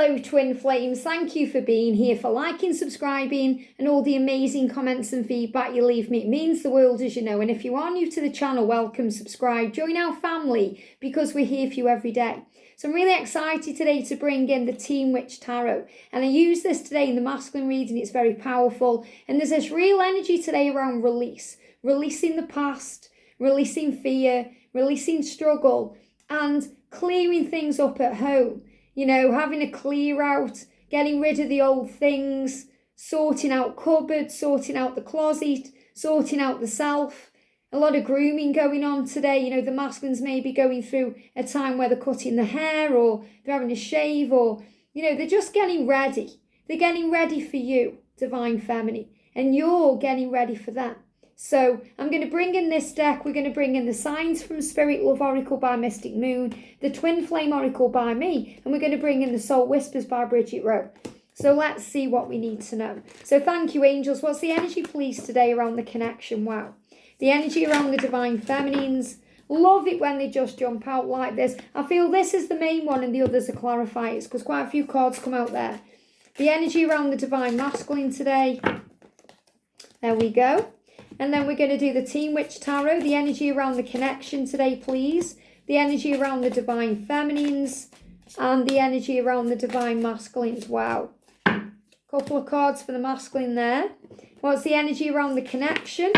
Hello twin flames, thank you for being here, for liking, subscribing and all the amazing comments and feedback you leave me. It means the world, as you know, and if you are new to the channel, welcome, subscribe, join our family because we're here for you every day. So I'm really excited today to bring in the Teen Witch Tarot, and I use this today in the masculine reading. It's very powerful, and there's this real energy today around releasing the past, releasing fear, releasing struggle and clearing things up at home. You know, having a clear out, getting rid of the old things, sorting out cupboards, sorting out the closet, sorting out the self. A lot of grooming going on today. You know, the masculines may be going through a time where they're cutting the hair or they're having a shave, or, you know, they're just getting ready. They're getting ready for you, Divine Feminine, and you're getting ready for them. So I'm going to bring in this deck. We're going to bring in the Signs from Spirit Love Oracle by Mystic Moon, the Twin Flame Oracle by me, and we're going to bring in the Soul Whispers by Bridget. So let's see what we need to know. So thank you, angels. What's the energy, please, today around the connection? Wow. The energy around the Divine Feminines. Love it when they just jump out like this. I feel this is the main one and the others are clarifiers because quite a few cards come out there. The energy around the Divine Masculine today. There we go. And then we're going to do the Teen Witch Tarot, the energy around the connection today, please. The energy around the Divine Feminines and the energy around the Divine Masculines. Wow. Couple of cards for the masculine there. What's the energy around the connection?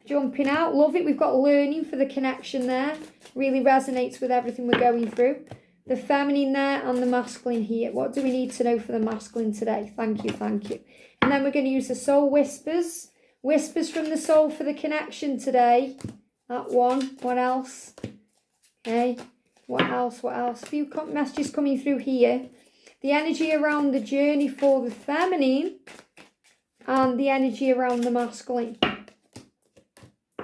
Jumping out. Love it. We've got learning for the connection there. Really resonates with everything we're going through. The feminine there and the masculine here. What do we need to know for the masculine today? Thank you, thank you. And then we're going to use the Soul Whispers. Whispers from the soul for the connection today. That one. What else? Okay. What else? What else? A few messages coming through here. The energy around the journey for the feminine and the energy around the masculine.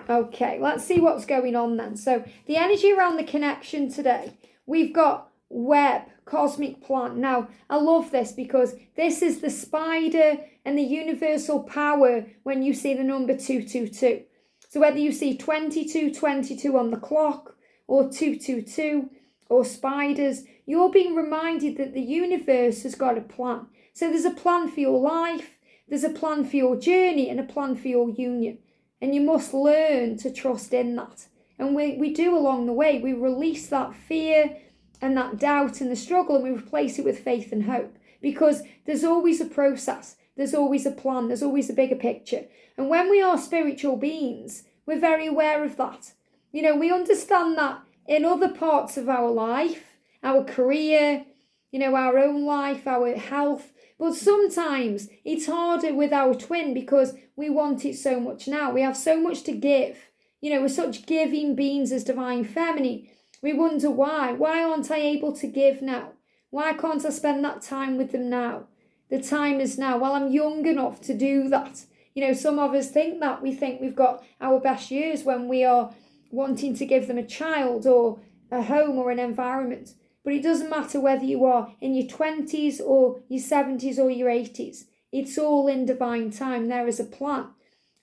Okay, let's see what's going on then. So the energy around the connection today. We've got web, cosmic plant. Now, I love this because this is the spider and the universal power when you see the number 222. So whether you see 2222 on the clock or 222 or spiders, you're being reminded that the universe has got a plan. So there's a plan for your life, there's a plan for your journey and a plan for your union. And you must learn to trust in that. And we do along the way. We release that fear and that doubt and the struggle, and we replace it with faith and hope. Because there's always a process. There's always a plan. There's always a bigger picture. And when we are spiritual beings, we're very aware of that. You know, we understand that in other parts of our life, our career, you know, our own life, our health. But sometimes it's harder with our twin because we want it so much now. We have so much to give. You know, we're such giving beings as Divine Feminine. We wonder why. Why aren't I able to give now? Why can't I spend that time with them now? The time is now. Well, I'm young enough to do that. You know, some of us think that. We think we've got our best years when we are wanting to give them a child or a home or an environment. But it doesn't matter whether you are in your 20s or your 70s or your 80s. It's all in divine time. There is a plan.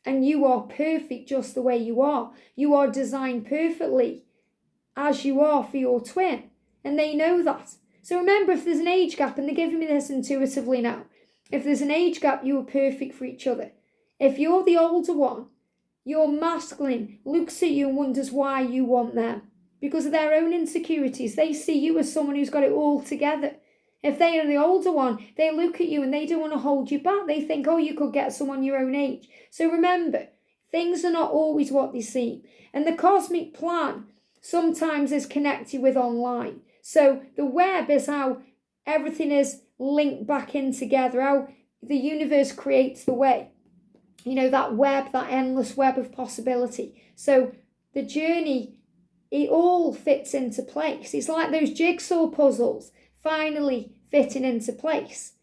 And you are perfect just the way you are. You are designed perfectly as you are for your twin. And they know that. So remember, if there's an age gap, and they're giving me this intuitively now, if there's an age gap, you are perfect for each other. If you're the older one, your masculine looks at you and wonders why you want them. Because of their own insecurities, they see you as someone who's got it all together. If they are the older one, they look at you and they don't want to hold you back. They think, oh, you could get someone your own age. So remember, things are not always what they seem. And the cosmic plan sometimes is connected with online. So the web is how everything is linked back in together, how the universe creates the way. You know, that web, that endless web of possibility. So the journey, it all fits into place. It's like those jigsaw puzzles finally fitting into place.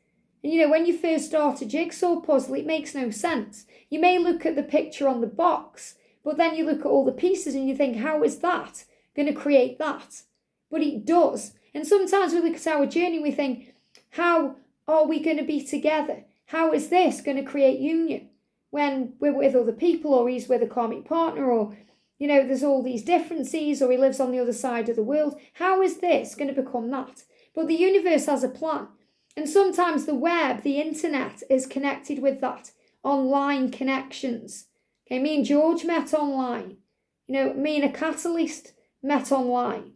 And you know, when you first start a jigsaw puzzle, it makes no sense. You may look at the picture on the box, but then you look at all the pieces and you think, how is that going to create that? But it does. And sometimes we look at our journey and we think, how are we going to be together? How is this going to create union? When we're with other people, or he's with a karmic partner, or, you know, there's all these differences, or he lives on the other side of the world. How is this going to become that? But the universe has a plan. And sometimes the web, the internet, is connected with that. Online connections. Okay, me and George met online. Me and a catalyst met online.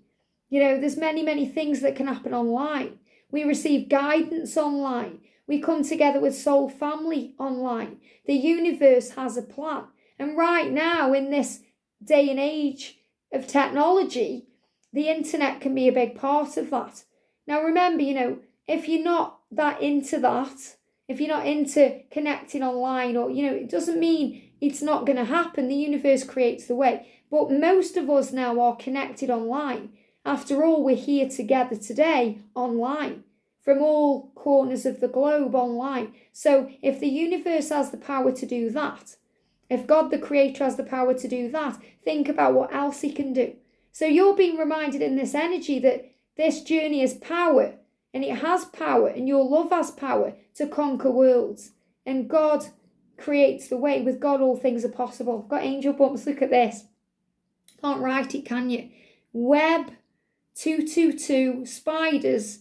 There's many, many things that can happen online. We receive guidance online. We come together with soul family online. The universe has a plan. And right now, in this day and age of technology, the internet can be a big part of that. Now, remember, if you're not that into that, if you're not into connecting online, or, it doesn't mean it's not going to happen. The universe creates the way. But most of us now are connected online. After all, we're here together today online, from all corners of the globe online. So if the universe has the power to do that, if God the Creator has the power to do that, think about what else He can do. So you're being reminded in this energy that this journey has power, and it has power, and your love has power to conquer worlds. And God creates the way. With God, all things are possible. I've got angel bumps. Look at this. Can't write it, can you? Web 222, spiders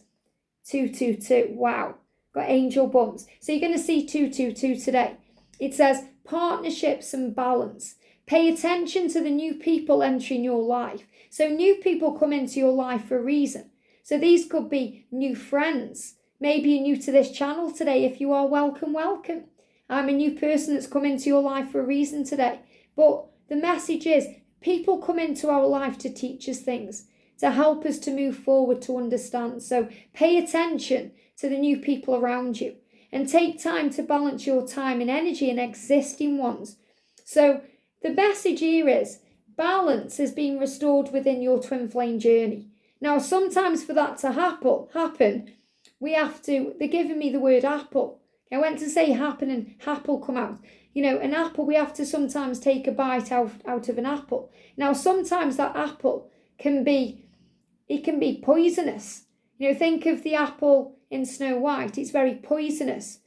222. Wow. Got angel bumps. So you're going to see 222 today. It says partnerships and balance. Pay attention to the new people entering your life. So new people come into your life for a reason. So these could be new friends. Maybe you're new to this channel today. If you are, welcome, welcome. I'm a new person that's come into your life for a reason today. But the message is, people come into our life to teach us things, to help us to move forward, to understand. So pay attention to the new people around you and take time to balance your time and energy and existing ones. So the message here is balance is being restored within your twin flame journey. Now, sometimes for that to happen, we have to, they're giving me the word apple. I went to say happen and apple come out. An apple, we have to sometimes take a bite out of an apple. Now, sometimes that apple can be poisonous. Think of the apple in Snow White. It's very poisonous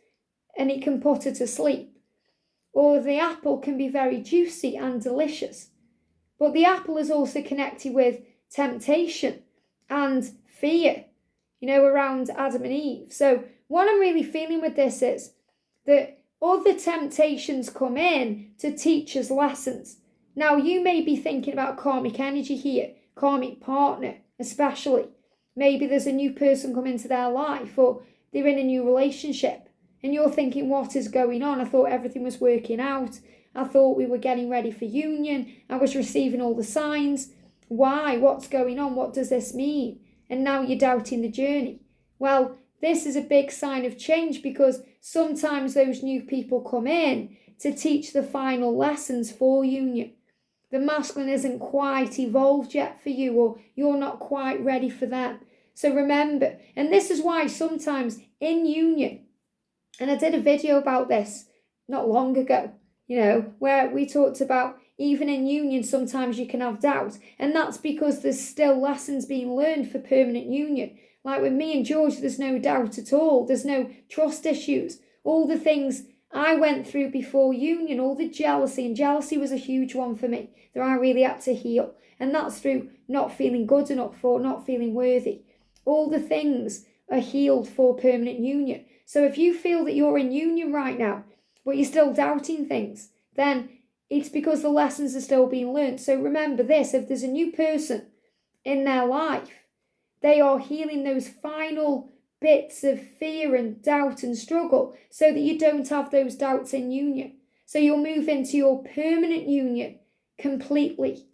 and it can put her to sleep. Or the apple can be very juicy and delicious. But the apple is also connected with temptation and fear, around Adam and Eve. So what I'm really feeling with this is that other temptations come in to teach us lessons. Now, you may be thinking about karmic energy here, karmic partner especially. Maybe there's a new person come into their life, or they're in a new relationship, and you're thinking, what is going on? I thought everything was working out. I thought we were getting ready for union. I was receiving all the signs. Why? What's going on? What does this mean? And now you're doubting the journey. Well, this is a big sign of change, because sometimes those new people come in to teach the final lessons for union. The masculine isn't quite evolved yet for you, or you're not quite ready for them. So remember, and this is why sometimes in union, and I did a video about this not long ago, where we talked about even in union, sometimes you can have doubt. And that's because there's still lessons being learned for permanent union. Like with me and George, there's no doubt at all. There's no trust issues. All the things I went through before union, all the jealousy, and jealousy was a huge one for me that I really had to heal. And that's through not feeling good enough, or not feeling worthy. All the things are healed for permanent union. So if you feel that you're in union right now, but you're still doubting things, then it's because the lessons are still being learned. So remember this, if there's a new person in their life, they are healing those final bits of fear and doubt and struggle, so that you don't have those doubts in union. So you'll move into your permanent union completely.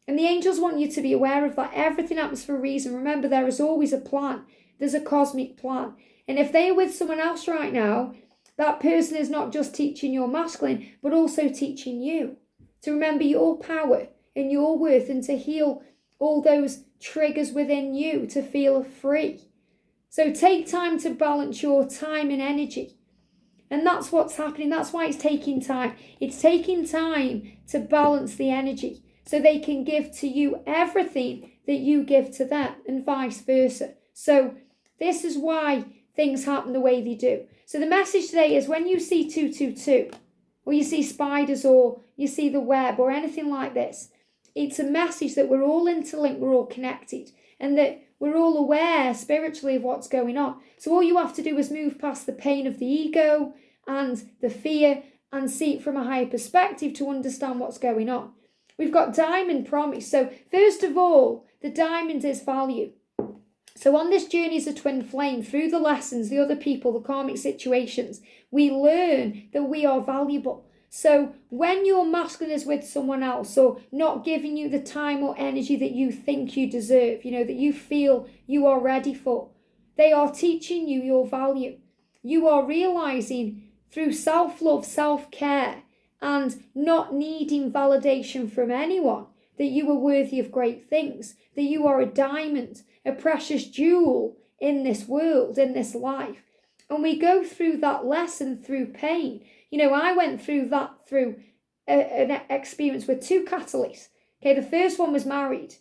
And the angels want you to be aware of that. Everything happens for a reason. Remember, there is always a plan. There's a cosmic plan. And if they are with someone else right now, that person is not just teaching your masculine, but also teaching you to remember your power and your worth, and to heal all those triggers within you to feel free. So take time to balance your time and energy. And that's what's happening. That's why it's taking time. It's taking time to balance the energy, so they can give to you everything that you give to them, and vice versa. So this is why things happen the way they do. So the message today is, when you see 222, or you see spiders, or you see the web, or anything like this, it's a message that we're all interlinked, we're all connected, and that we're all aware spiritually of what's going on. So all you have to do is move past the pain of the ego and the fear and see it from a higher perspective to understand what's going on. We've got diamond promise. So first of all, the diamond is value. So on this journey as a twin flame, through the lessons, the other people, the karmic situations, we learn that we are valuable. So when your masculine is with someone else or not giving you the time or energy that you think you deserve, that you feel you are ready for, they are teaching you your value. You are realizing through self-love, self-care, and not needing validation from anyone that you are worthy of great things, that you are a diamond, a precious jewel in this world, in this life. And we go through that lesson through pain. I went through that through an experience with two catalysts. Okay, the first one was married.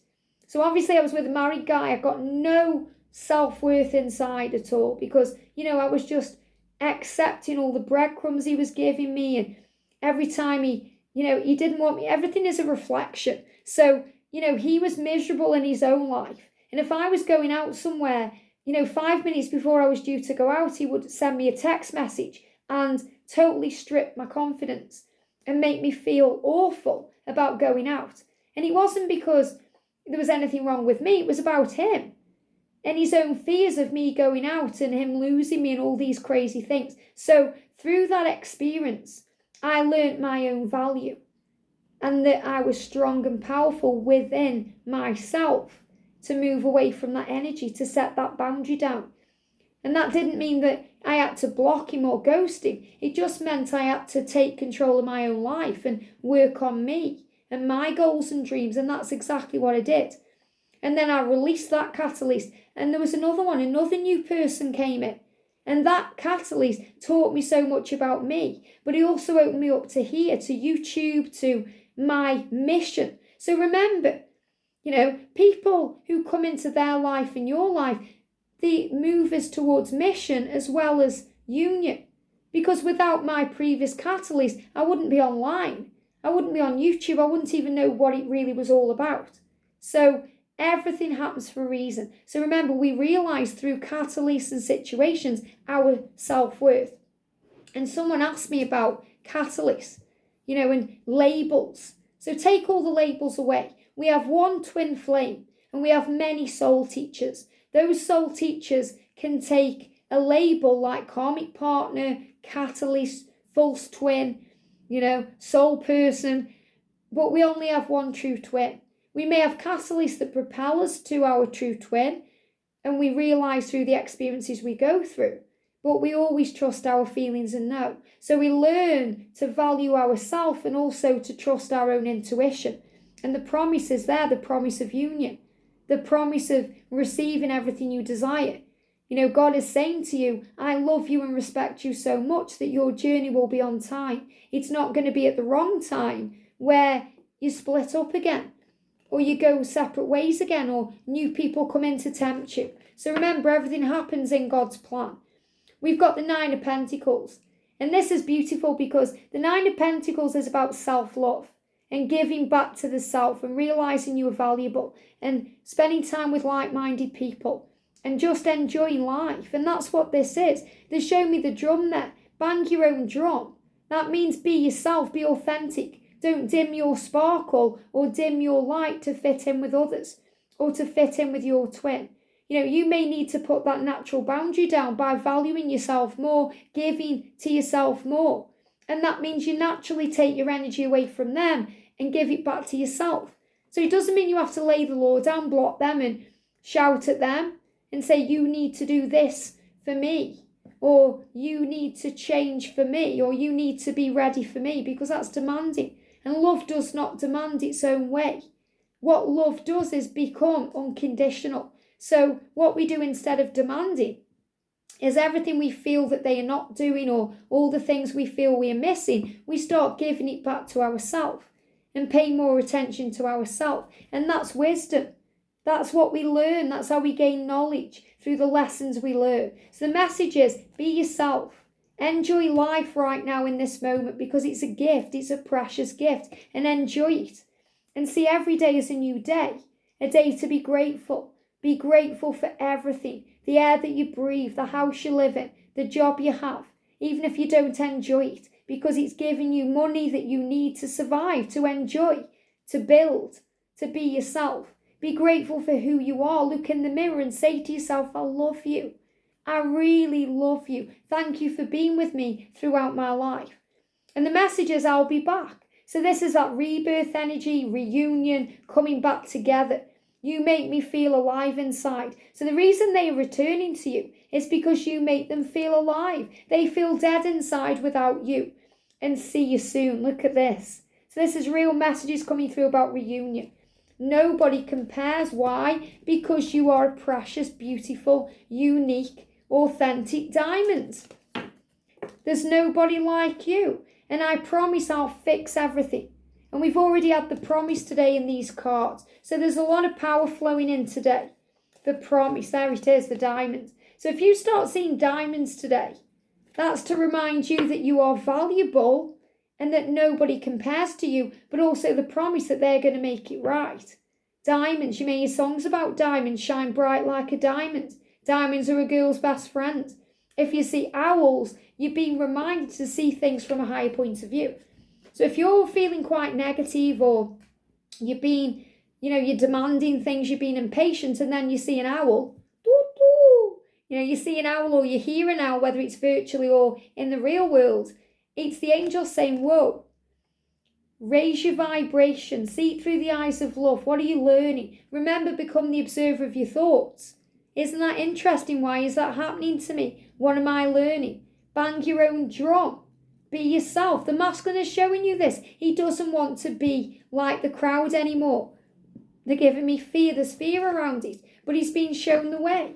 So obviously I was with a married guy. I got no self-worth inside at all because, I was just accepting all the breadcrumbs he was giving me. And every time he didn't want me, everything is a reflection. So, he was miserable in his own life. And if I was going out somewhere, 5 minutes before I was due to go out, he would send me a text message and totally strip my confidence and make me feel awful about going out. And it wasn't because there was anything wrong with me. It was about him and his own fears of me going out and him losing me and all these crazy things. So through that experience, I learned my own value and that I was strong and powerful within myself to move away from that energy, to set that boundary down. And that didn't mean that I had to block him or ghost him. It just meant I had to take control of my own life and work on me and my goals and dreams. And that's exactly what I did. And then I released that catalyst. And there was another one, another new person came in. And that catalyst taught me so much about me. But it also opened me up to here, to YouTube, to my mission. So remember, people who come into their life and your life, they move us towards mission as well as union. Because without my previous catalyst, I wouldn't be online. I wouldn't be on YouTube. I wouldn't even know what it really was all about. So everything happens for a reason. So remember, we realize through catalysts and situations our self-worth. And someone asked me about catalysts, and labels. So take all the labels away. We have one twin flame and we have many soul teachers. Those soul teachers can take a label like karmic partner, catalyst, false twin, soul person, but we only have one true twin. We may have catalysts that propel us to our true twin and we realise through the experiences we go through, but we always trust our feelings and know. So we learn to value ourselves and also to trust our own intuition. And the promise is there, the promise of union, the promise of receiving everything you desire. God is saying to you, I love you and respect you so much that your journey will be on time. It's not going to be at the wrong time where you split up again or you go separate ways again or new people come in to tempt you. So remember, everything happens in God's plan. We've got the Nine of Pentacles. And this is beautiful because the Nine of Pentacles is about self-love and giving back to the self and realising you are valuable and spending time with like-minded people and just enjoying life. And that's what this is. They show me the drum there. Bang your own drum. That means be yourself, be authentic. Don't dim your sparkle or dim your light to fit in with others or to fit in with your twin. You may need to put that natural boundary down by valuing yourself more, giving to yourself more. And that means you naturally take your energy away from them and give it back to yourself. So it doesn't mean you have to lay the law down, block them and shout at them and say, you need to do this for me, or you need to change for me, or you need to be ready for me, because that's demanding. And love does not demand its own way. What love does is become unconditional. So what we do instead of demanding is everything we feel that they are not doing or all the things we feel we are missing, we start giving it back to ourselves and pay more attention to ourselves. And that's wisdom. That's what we learn. That's how we gain knowledge, through the lessons we learn. So the message is, be yourself. Enjoy life right now in this moment, because it's a gift. It's a precious gift, and enjoy it. And see every day as a new day, a day to be grateful, Be grateful for everything. The air that you breathe, the house you live in, the job you have, even if you don't enjoy it, because it's giving you money that you need to survive, to enjoy, to build, to be yourself. Be grateful for who you are. Look in the mirror and say to yourself, I love you. I really love you. Thank you for being with me throughout my life. And the message is, I'll be back. So this is that rebirth energy, reunion, coming back together. You make me feel alive inside. So the reason they are returning to you is because you make them feel alive. They feel dead inside without you. And see you soon. Look at this. So this is real messages coming through about reunion. Nobody compares. Why? Because you are a precious, beautiful, unique, authentic diamond. There's nobody like you. And I promise I'll fix everything. And we've already had the promise today in these cards. So there's a lot of power flowing in today. The promise, there it is, the diamond. So if you start seeing diamonds today, that's to remind you that you are valuable and that nobody compares to you, but also the promise that they're going to make it right. Diamonds, you may hear songs about diamonds, shine bright like a diamond. Diamonds are a girl's best friend. If you see owls, you're being reminded to see things from a higher point of view. So if you're feeling quite negative, or you're being, you're demanding things, you're being impatient, and then you see an owl, you see an owl or you hear an owl, whether it's virtually or in the real world, it's the angels saying, whoa, raise your vibration, see it through the eyes of love. What are you learning? Remember, become the observer of your thoughts. Isn't that interesting? Why is that happening to me? What am I learning? Bang your own drum. Be yourself. The masculine is showing you this. He doesn't want to be like the crowd anymore. They're giving me fear. There's fear around it. But he's being shown the way.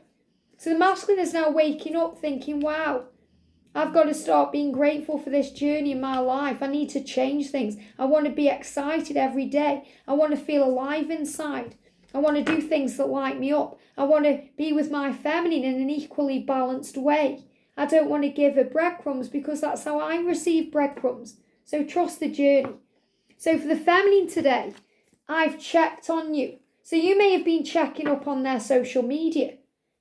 So the masculine is now waking up thinking, wow, I've got to start being grateful for this journey in my life. I need to change things. I want to be excited every day. I want to feel alive inside. I want to do things that light me up. I want to be with my feminine in an equally balanced way. I don't want to give her breadcrumbs because that's how I receive breadcrumbs. So trust the journey. So for the feminine today, I've checked on you. So you may have been checking up on their social media.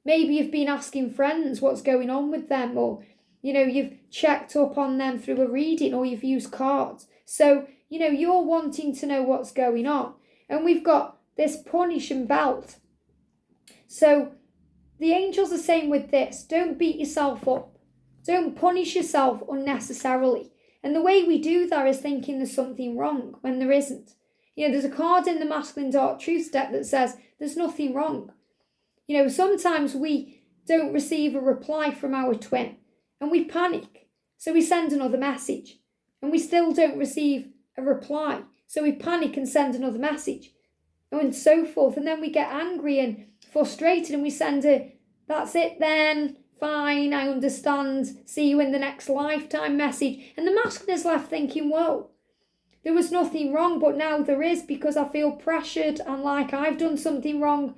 Maybe you've been asking friends what's going on with them, or, you've checked up on them through a reading, or you've used cards. So, you're wanting to know what's going on. And we've got this punish and belt. So the angels are saying with this, don't beat yourself up. Don't punish yourself unnecessarily. And the way we do that is thinking there's something wrong when there isn't. There's a card in the masculine dark truth deck that says there's nothing wrong. Sometimes we don't receive a reply from our twin and we panic. So we send another message and we still don't receive a reply. So we panic and send another message and so forth. And then we get angry and frustrated and we send that's it then, fine, I understand, see you in the next lifetime message. And the masculine is left thinking, whoa, there was nothing wrong, but now there is, because I feel pressured and like I've done something wrong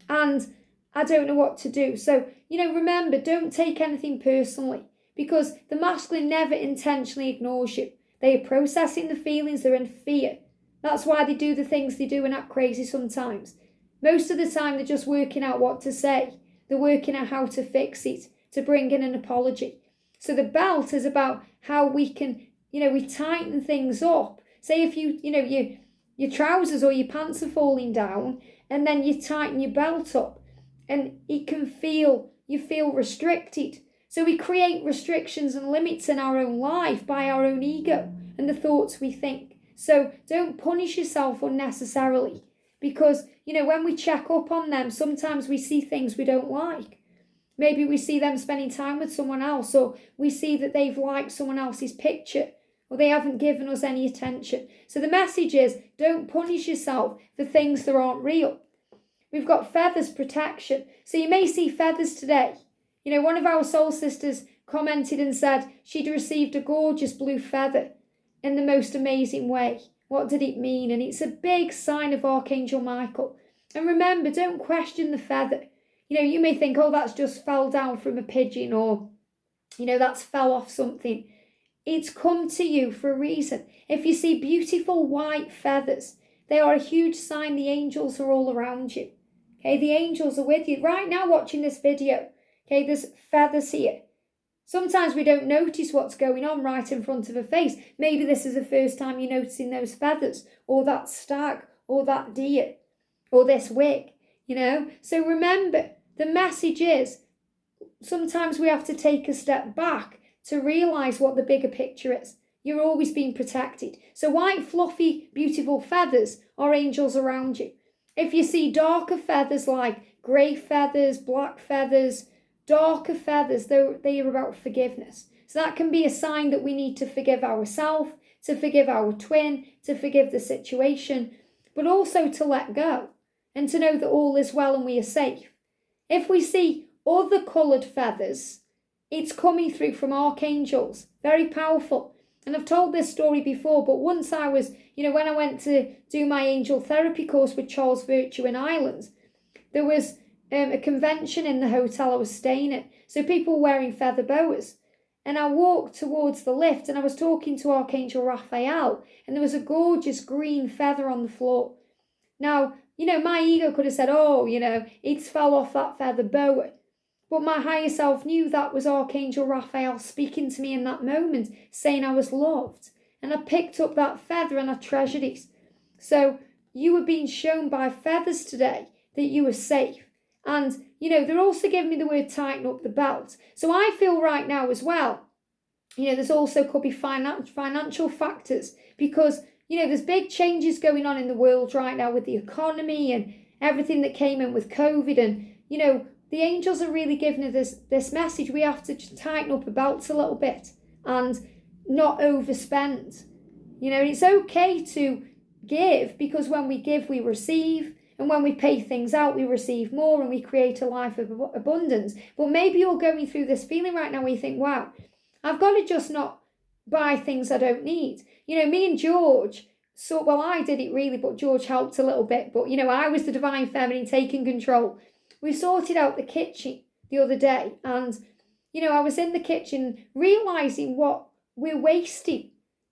and I don't know what to do. So, remember, don't take anything personally, because the masculine never intentionally ignores you. They are processing the feelings, they're in fear. That's why they do the things they do and act crazy sometimes. Most of the time, they're just working out what to say. They're working out how to fix it, to bring in an apology. So the belt is about how we can, we tighten things up. Say if your trousers or your pants are falling down and then you tighten your belt up and you feel restricted. So we create restrictions and limits in our own life by our own ego and the thoughts we think. So don't punish yourself unnecessarily, because, when we check up on them, sometimes we see things we don't like. Maybe we see them spending time with someone else, or we see that they've liked someone else's picture, or they haven't given us any attention. So the message is, don't punish yourself for things that aren't real. We've got feathers protection. So you may see feathers today. One of our soul sisters commented and said she'd received a gorgeous blue feather in the most amazing way. What did it mean? And it's a big sign of Archangel Michael. And remember, don't question the feather. You may think, oh, that's just fell down from a pigeon, or, that's fell off something. It's come to you for a reason. If you see beautiful white feathers, they are a huge sign the angels are all around you. Okay, the angels are with you. Right now watching this video, okay, there's feathers here. Sometimes we don't notice what's going on right in front of a face. Maybe this is the first time you're noticing those feathers, or that stag, or that deer, or this wig, So remember, the message is, sometimes we have to take a step back to realise what the bigger picture is. You're always being protected. So white, fluffy, beautiful feathers are angels around you. If you see darker feathers like grey feathers, black feathers, darker feathers, they are about forgiveness. So that can be a sign that we need to forgive ourselves, to forgive our twin, to forgive the situation, but also to let go and to know that all is well and we are safe. If we see other coloured feathers, it's coming through from archangels. Very powerful. And I've told this story before, but once I was, when I went to do my angel therapy course with Charles Virtue in Ireland, there was a convention in the hotel I was staying at. So people were wearing feather boas. And I walked towards the lift and I was talking to Archangel Raphael, and there was a gorgeous green feather on the floor. Now, my ego could have said, it's fell off that feather boa. But my higher self knew that was Archangel Raphael speaking to me in that moment, saying I was loved. And I picked up that feather and I treasured it. So you were being shown by feathers today that you were safe. And, they're also giving me the word tighten up the belt. So I feel right now as well, there's also could be financial factors because, there's big changes going on in the world right now with the economy and everything that came in with COVID. And, the angels are really giving us this message. We have to tighten up our belts a little bit and not overspend. It's okay to give because when we give, we receive. And when we pay things out, we receive more and we create a life of abundance. But maybe you're going through this feeling right now where you think, wow, I've got to just not buy things I don't need. Me and George, I did it really, but George helped a little bit. But, I was the divine feminine taking control. We sorted out the kitchen the other day and, I was in the kitchen realising what we're wasting.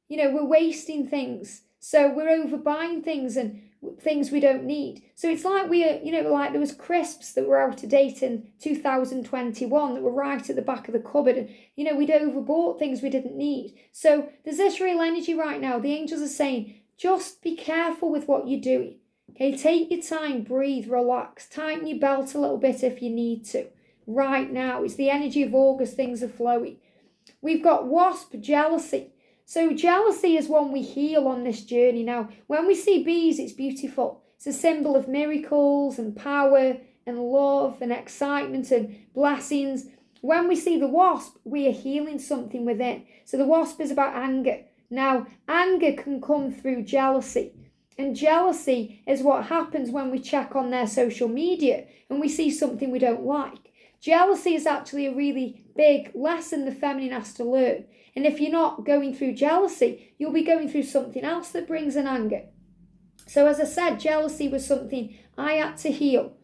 We're wasting things. So we're overbuying things and things we don't need. So it's like like there was crisps that were out of date in 2021 that were right at the back of the cupboard. And, we'd overbought things we didn't need. So there's this real energy right now. The angels are saying, just be careful with what you're doing. Okay, take your time, breathe, relax, tighten your belt a little bit if you need to. Right now, it's the energy of August, things are flowing. We've got wasp, jealousy. So jealousy is one we heal on this journey. Now, when we see bees, it's beautiful. It's a symbol of miracles and power and love and excitement and blessings. When we see the wasp, we are healing something within. So the wasp is about anger. Now, anger can come through jealousy. And jealousy is what happens when we check on their social media and we see something we don't like. Jealousy is actually a really big lesson the feminine has to learn. And if you're not going through jealousy, you'll be going through something else that brings an anger. So as I said, jealousy was something I had to heal.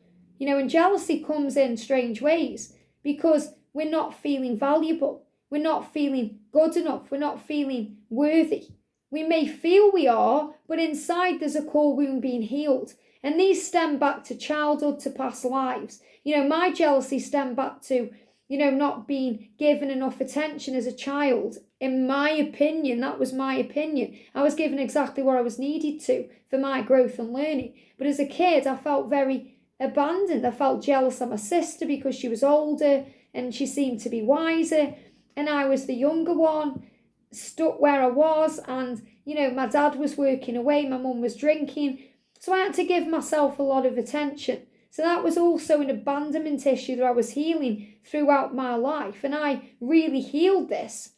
And jealousy comes in strange ways because we're not feeling valuable. We're not feeling good enough. We're not feeling worthy. We may feel we are, but inside there's a core wound being healed. And these stem back to childhood, to past lives. My jealousy stemmed back to, not being given enough attention as a child. In my opinion, that was my opinion. I was given exactly what I was needed to for my growth and learning. But as a kid, I felt very abandoned. I felt jealous of my sister because she was older and she seemed to be wiser. And I was the younger one, stuck where I was, and my dad was working away, my mum was drinking, so I had to give myself a lot of attention. So that was also an abandonment issue that I was healing throughout my life, and I really healed this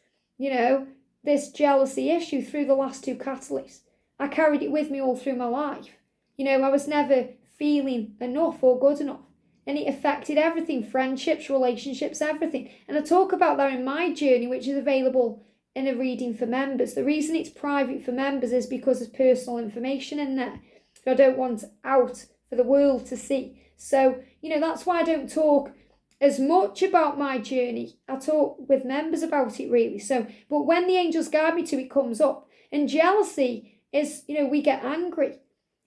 jealousy issue through the last two catalysts. I carried it with me all through my life. I was never feeling enough or good enough, and it affected everything, friendships, relationships, everything. And I talk about that in my journey, which is available in a reading for members. The reason it's private for members is because there's personal information in there that I don't want out for the world to see. So, that's why I don't talk as much about my journey. I talk with members about it really. So, but when the angels guide me to, it comes up. And jealousy is, we get angry.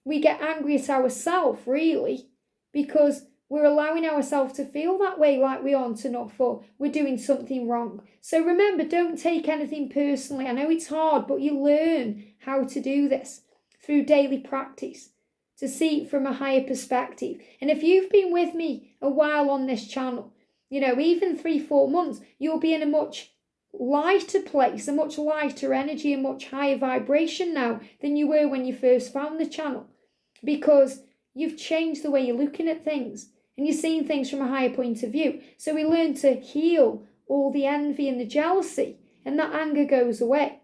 We get angry at ourselves, really. because we're allowing ourselves to feel that way, like we aren't enough or we're doing something wrong. So remember, don't take anything personally. I know it's hard, but you learn how to do this through daily practice, to see it from a higher perspective. And if you've been with me a while on this channel, even 3-4 months, you'll be in a much lighter place, a much lighter energy, a much higher vibration now than you were when you first found the channel, because you've changed the way you're looking at things and you're seeing things from a higher point of view. So we learn to heal all the envy and the jealousy, and that anger goes away.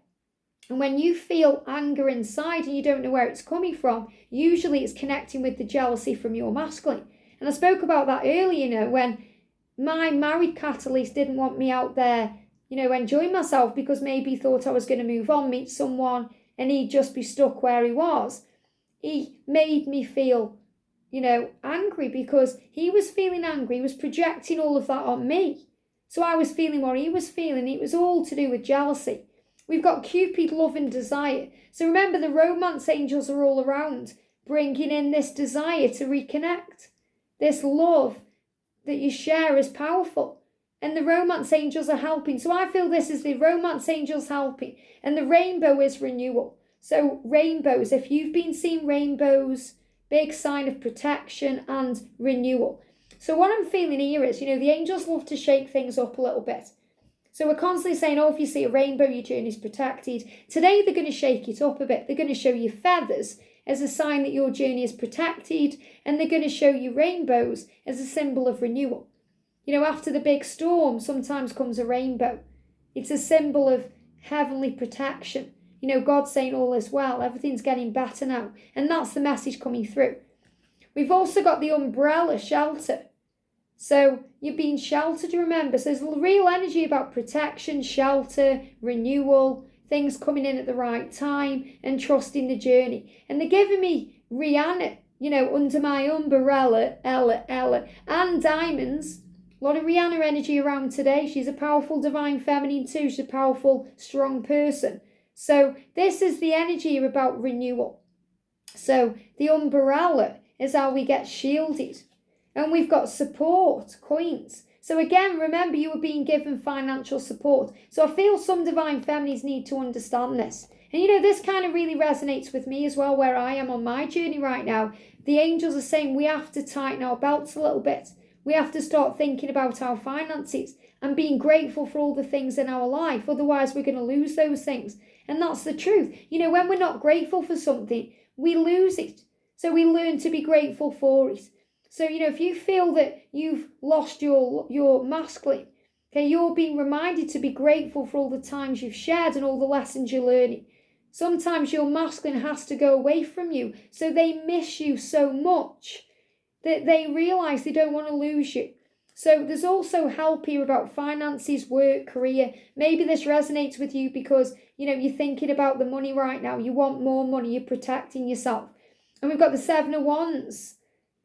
And when you feel anger inside and you don't know where it's coming from, usually it's connecting with the jealousy from your masculine. And I spoke about that earlier, when my married catalyst didn't want me out there, enjoying myself, because maybe he thought I was going to move on, meet someone, and he'd just be stuck where he was. He made me feel, angry, because he was feeling angry. He was projecting all of that on me. So I was feeling what he was feeling. It was all to do with jealousy. We've got Cupid, love and desire. So remember, the romance angels are all around, bringing in this desire to reconnect. This love that you share is powerful. And the romance angels are helping. So I feel this is the romance angels helping. And the rainbow is renewal. So rainbows, if you've been seeing rainbows, big sign of protection and renewal. So what I'm feeling here is, the angels love to shake things up a little bit. So we're constantly saying, if you see a rainbow, your journey is protected. Today, they're going to shake it up a bit. They're going to show you feathers as a sign that your journey is protected. And they're going to show you rainbows as a symbol of renewal. After the big storm, sometimes comes a rainbow. It's a symbol of heavenly protection. God's saying all is well. Everything's getting better now. And that's the message coming through. We've also got the umbrella, shelter. So you're being sheltered, remember. So there's real energy about protection, shelter, renewal, things coming in at the right time, and trusting the journey. And they're giving me Rihanna, under my umbrella, Ella, and diamonds. A lot of Rihanna energy around today. She's a powerful divine feminine too. She's a powerful, strong person. So this is the energy about renewal. So the umbrella is how we get shielded. And we've got support, coins. So again, remember, you were being given financial support. So I feel some divine feminines need to understand this. And this kind of really resonates with me as well, where I am on my journey right now. The angels are saying we have to tighten our belts a little bit. We have to start thinking about our finances and being grateful for all the things in our life. Otherwise, we're going to lose those things. And that's the truth. When we're not grateful for something, we lose it. So we learn to be grateful for it. So, if you feel that you've lost your masculine, okay, you're being reminded to be grateful for all the times you've shared and all the lessons you're learning. Sometimes your masculine has to go away from you. So they miss you so much that they realise they don't want to lose you. So there's also help here about finances, work, career. Maybe this resonates with you because, you're thinking about the money right now. You want more money. You're protecting yourself. And we've got the 7 of Wands.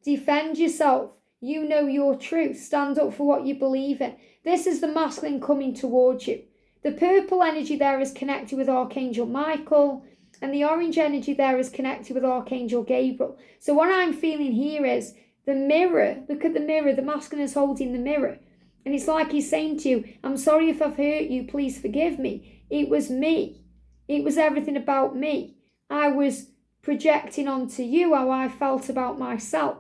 Defend yourself. You know your truth. Stand up for what you believe in. This is the masculine coming towards you. The purple energy there is connected with Archangel Michael. And the orange energy there is connected with Archangel Gabriel. So what I'm feeling here is the mirror. Look at the mirror. The masculine is holding the mirror. And it's like he's saying to you, I'm sorry if I've hurt you. Please forgive me. It was me. It was everything about me. I was projecting onto you how I felt about myself.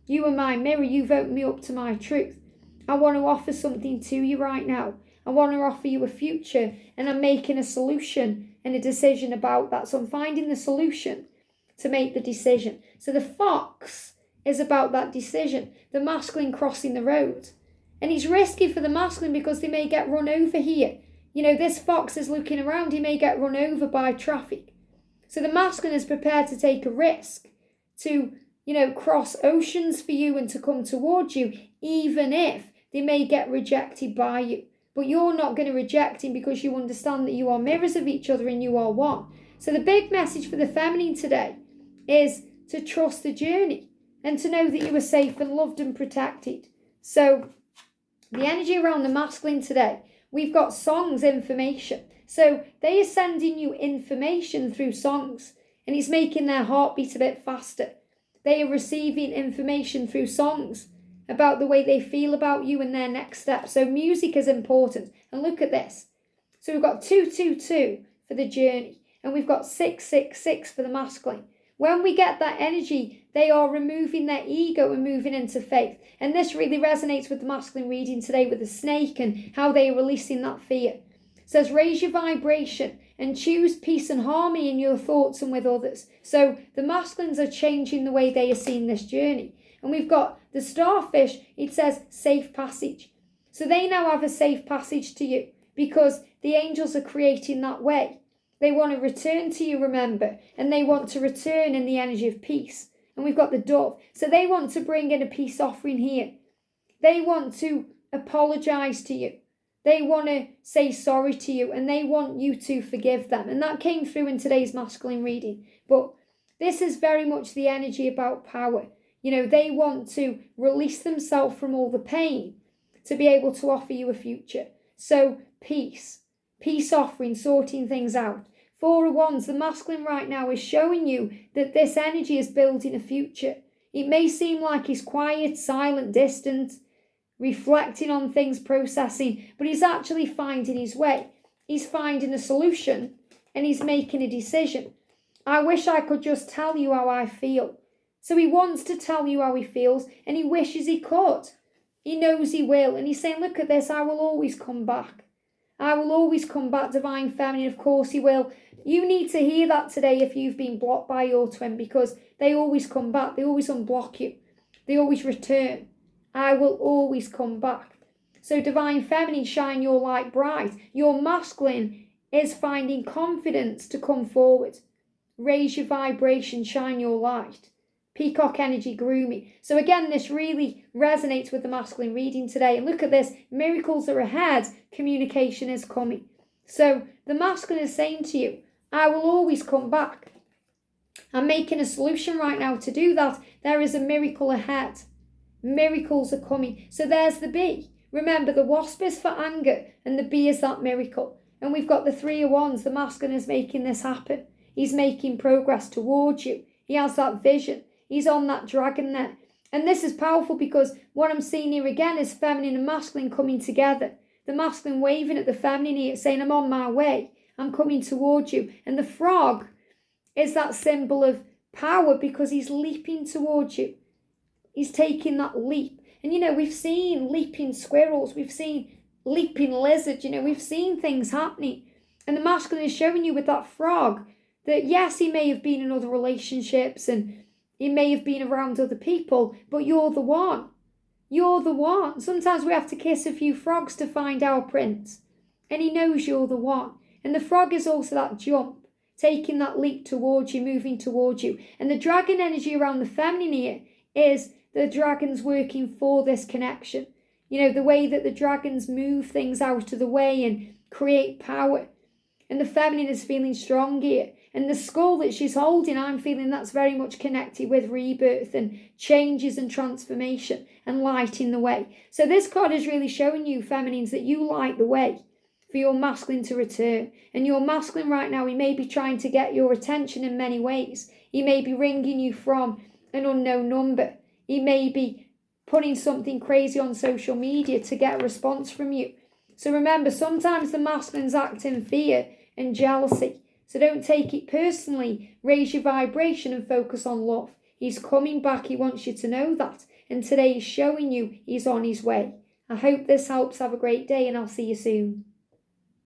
You are my mirror. You've opened me up to my truth. I want to offer something to you right now. I want to offer you a future, and I'm making a solution and a decision about that. So I'm finding the solution to make the decision. So the fox is about that decision. The masculine crossing the road. And it's risky for the masculine because they may get run over here. This fox is looking around. He may get run over by traffic. So the masculine is prepared to take a risk to cross oceans for you and to come towards you, even if they may get rejected by you. But you're not going to reject him because you understand that you are mirrors of each other and you are one. So the big message for the feminine today is to trust the journey and to know that you are safe and loved and protected. So the energy around the masculine today, we've got songs, information. So they are sending you information through songs, and it's making their heartbeat a bit faster. They are receiving information through songs about the way they feel about you and their next step. So music is important. And look at this. So we've got 222 for the journey, and we've got 666 for the masculine. When we get that energy, they are removing their ego and moving into faith. And this really resonates with the masculine reading today with the snake and how they are releasing that fear. It says, raise your vibration and choose peace and harmony in your thoughts and with others. So the masculines are changing the way they are seeing this journey. And we've got the starfish, it says safe passage. So they now have a safe passage to you because the angels are creating that way. They want to return to you, remember, and they want to return in the energy of peace. And we've got the dove. So they want to bring in a peace offering here. They want to apologize to you. They want to say sorry to you, and they want you to forgive them. And that came through in today's masculine reading. But this is very much the energy about power. You know, they want to release themselves from all the pain to be able to offer you a future. So peace offering, sorting things out. 4 of Wands, the masculine right now is showing you that this energy is building a future. It may seem like he's quiet, silent, distant, reflecting on things, processing, but he's actually finding his way. He's finding a solution and he's making a decision. I wish I could just tell you how I feel. So he wants to tell you how he feels and he wishes he could. He knows he will, and he's saying, look at this, I will always come back. I will always come back, divine feminine, of course he will. You need to hear that today if you've been blocked by your twin, because they always come back. They always unblock you. They always return. I will always come back. So divine feminine, shine your light bright. Your masculine is finding confidence to come forward. Raise your vibration, shine your light. Peacock energy, grooming. So again, this really resonates with the masculine reading today. And look at this, miracles are ahead, communication is coming. So the masculine is saying to you, I will always come back. I'm making a solution right now to do that. There is a miracle ahead. Miracles are coming. So there's the bee. Remember, the wasp is for anger and the bee is that miracle. And we've got the 3 of Wands. The masculine is making this happen. He's making progress towards you. He has that vision. He's on that dragon there. And this is powerful because what I'm seeing here again is feminine and masculine coming together. The masculine waving at the feminine here, saying, I'm on my way. I'm coming towards you. And the frog is that symbol of power because he's leaping towards you. He's taking that leap. And, you know, we've seen leaping squirrels. We've seen leaping lizards. You know, we've seen things happening. And the masculine is showing you with that frog that, yes, he may have been in other relationships and he may have been around other people, but you're the one. You're the one. Sometimes we have to kiss a few frogs to find our prince. And he knows you're the one. And the frog is also that jump, taking that leap towards you, moving towards you. And the dragon energy around the feminine here is the dragons working for this connection. You know, the way that the dragons move things out of the way and create power. And the feminine is feeling strong here. And the skull that she's holding, I'm feeling that's very much connected with rebirth and changes and transformation and lighting the way. So this card is really showing you, feminines, that you light the way for your masculine to return. And your masculine right now, he may be trying to get your attention in many ways. He may be ringing you from an unknown number. He may be putting something crazy on social media to get a response from you. So remember, sometimes the masculines act in fear and jealousy. So don't take it personally. Raise your vibration and focus on love. He's coming back. He wants you to know that. And today he's showing you he's on his way. I hope this helps. Have a great day and I'll see you soon.